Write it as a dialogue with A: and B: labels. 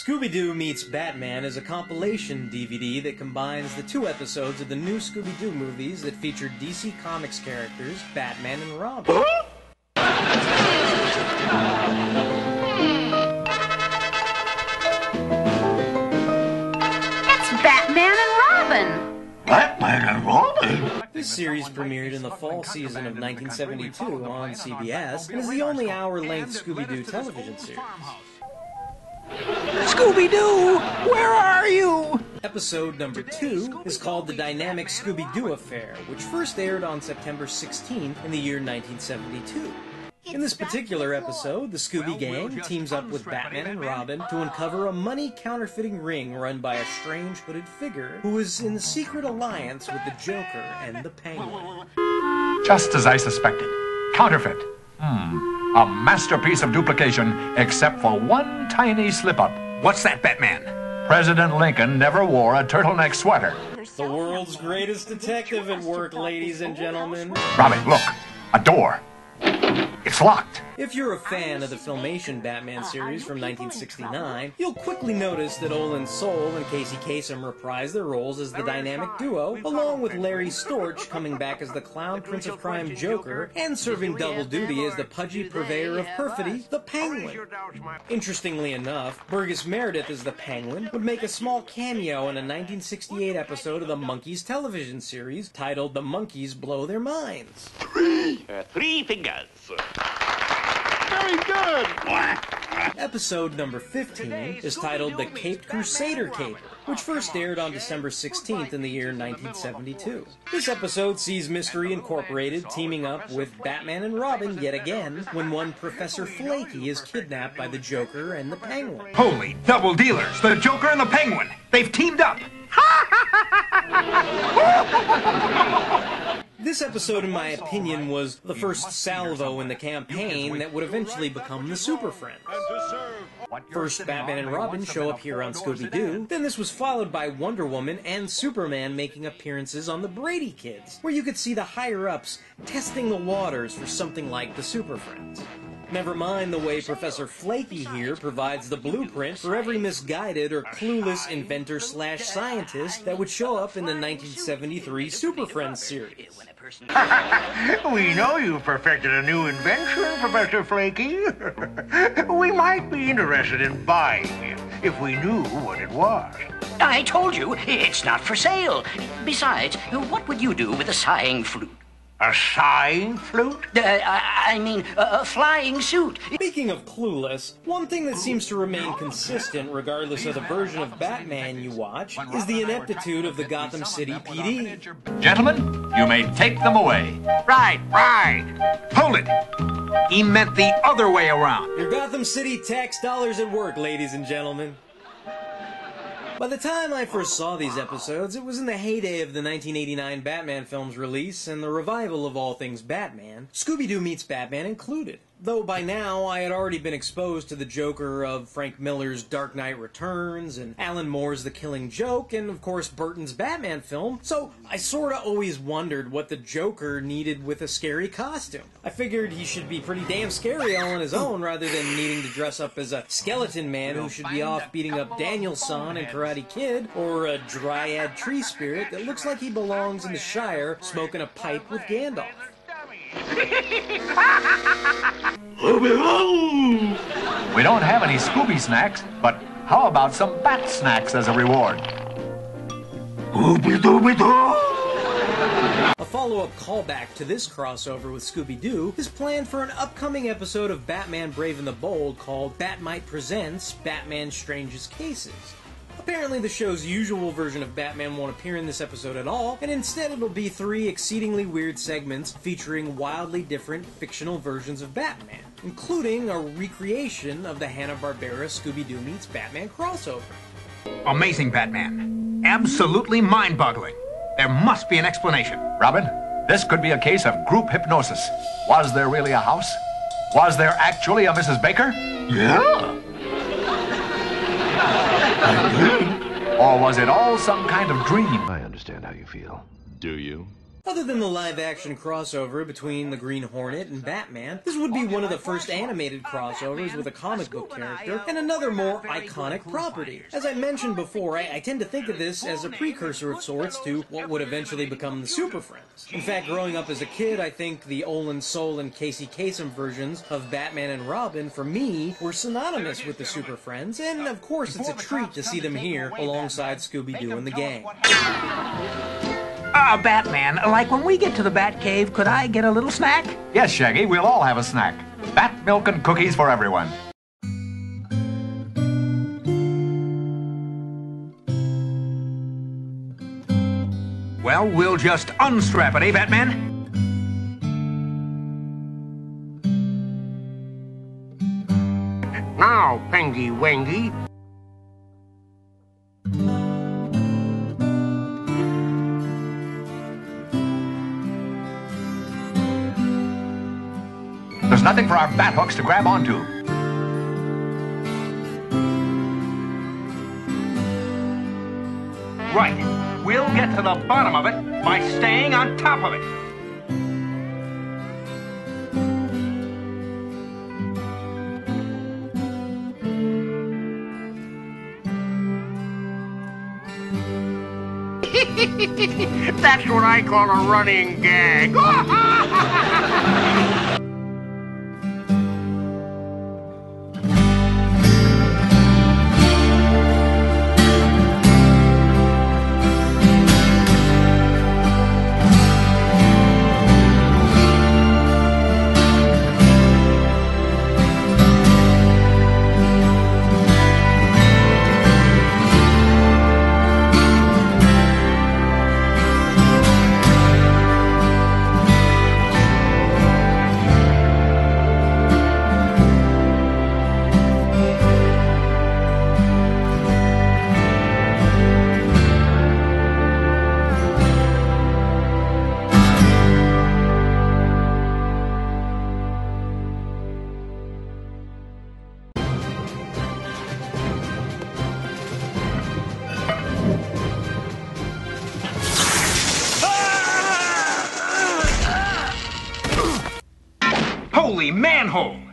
A: Scooby-Doo Meets Batman is a compilation DVD that combines the two episodes of the new Scooby-Doo movies that feature DC Comics characters Batman and Robin.
B: It's Batman and Robin!
C: Batman and Robin?
A: This series premiered in the fall season of 1972 on CBS and is the only hour-length Scooby-Doo television series.
C: Scooby-Doo, where are you?
A: Episode number 2 is called The Dynamic Scooby-Doo Affair, which first aired on September 16th in the year 1972. In this particular episode, the Scooby Gang teams up with Batman and Robin to uncover a money counterfeiting ring run by a strange hooded figure who is in secret alliance with the Joker and the Penguin.
D: Just as I suspected. Counterfeit. A masterpiece of duplication, except for one tiny slip-up.
C: What's that, Batman?
D: President Lincoln never wore a turtleneck sweater.
A: The world's greatest detective at work, ladies and gentlemen.
D: Robin, look. A door. It's locked.
A: If you're a fan of the Filmation Batman series from 1969, you'll quickly notice that Olin Soul and Casey Kasem reprise their roles as the dynamic duo, along with Larry Storch coming back as the clown Prince of Crime Joker and serving double duty as the pudgy purveyor of perfidy, the Penguin. Interestingly enough, Burgess Meredith as the Penguin would make a small cameo in a 1968 episode of the Monkees television series titled The Monkees Blow Their Minds.
E: Three fingers.
C: Very good.
A: Episode number 15 is titled The Caped Crusader Caper, which first aired on December 16th in the year 1972. This episode sees Mystery Incorporated teaming up with Batman and Robin yet again when one Professor Flaky is kidnapped by the Joker and the Penguin.
C: Holy double dealers, the Joker and the Penguin. They've teamed up.
A: This episode, in my opinion, was the first salvo in the campaign that would eventually become the Super Friends. First, Batman and Robin show up here on Scooby-Doo, then this was followed by Wonder Woman and Superman making appearances on the Brady Kids, where you could see the higher-ups testing the waters for something like the Super Friends. Never mind the way Professor Flaky here provides the blueprint for every misguided or clueless inventor/scientist that would show up in the 1973 Super Friends series.
C: We know you've perfected a new invention, Professor Flaky. We might be interested in buying it if we knew what it was.
F: I told you, it's not for sale. Besides, what would you do with a sighing flute?
C: A sighing flute?
F: I mean, a flying suit.
A: Speaking of clueless, one thing that seems to remain consistent regardless of the version of Batman you watch is the ineptitude of the Gotham City PD.
D: Gentlemen, you may take them away.
C: Right. Hold it. He meant the other way around.
A: Your Gotham City tax dollars at work, ladies and gentlemen. By the time I first saw these episodes, it was in the heyday of the 1989 Batman film's release and the revival of all things Batman, Scooby-Doo Meets Batman included. Though by now I had already been exposed to the Joker of Frank Miller's Dark Knight Returns and Alan Moore's The Killing Joke and of course Burton's Batman film, so I sorta always wondered what the Joker needed with a scary costume. I figured he should be pretty damn scary all on his own rather than needing to dress up as a skeleton man who should be off beating up Daniel-san and Karate Kid, or a dryad tree spirit that looks like he belongs in the Shire smoking a pipe with Gandalf.
D: We don't have any Scooby snacks, but how about some Bat snacks as a reward?
A: A follow-up callback to this crossover with Scooby-Doo is planned for an upcoming episode of Batman Brave and the Bold called Batmite Presents Batman's Strangest Cases. Apparently the show's usual version of Batman won't appear in this episode at all, and instead it'll be 3 exceedingly weird segments featuring wildly different fictional versions of Batman, including a recreation of the Hanna-Barbera Scooby-Doo Meets Batman crossover.
C: Amazing, Batman. Absolutely mind-boggling. There must be an explanation.
D: Robin, this could be a case of group hypnosis. Was there really a house? Was there actually a Mrs. Baker?
C: Yeah.
D: Or was it all some kind of dream?
G: I understand how you feel.
E: Do you?
A: Other than the live-action crossover between the Green Hornet and Batman, this would be one of the first animated crossovers with a comic book character and another more iconic property. As I mentioned before, I tend to think of this as a precursor of sorts to what would eventually become the Super Friends. In fact, growing up as a kid, I think the Olin Soul and Casey Kasem versions of Batman and Robin, for me, were synonymous with the Super Friends, and of course it's a treat to see them here alongside Scooby-Doo and the gang.
G: Batman, like when we get to the Batcave, could I get a little snack?
D: Yes, Shaggy, we'll all have a snack. Bat milk and cookies for everyone.
G: Well, we'll just unstrap it, eh, Batman?
C: Now, Pengy Wengy.
D: There's nothing for our bat hooks to grab onto.
G: Right. We'll get to the bottom of it by staying on top of it.
C: That's what I call a running gag.
G: Holy manhole!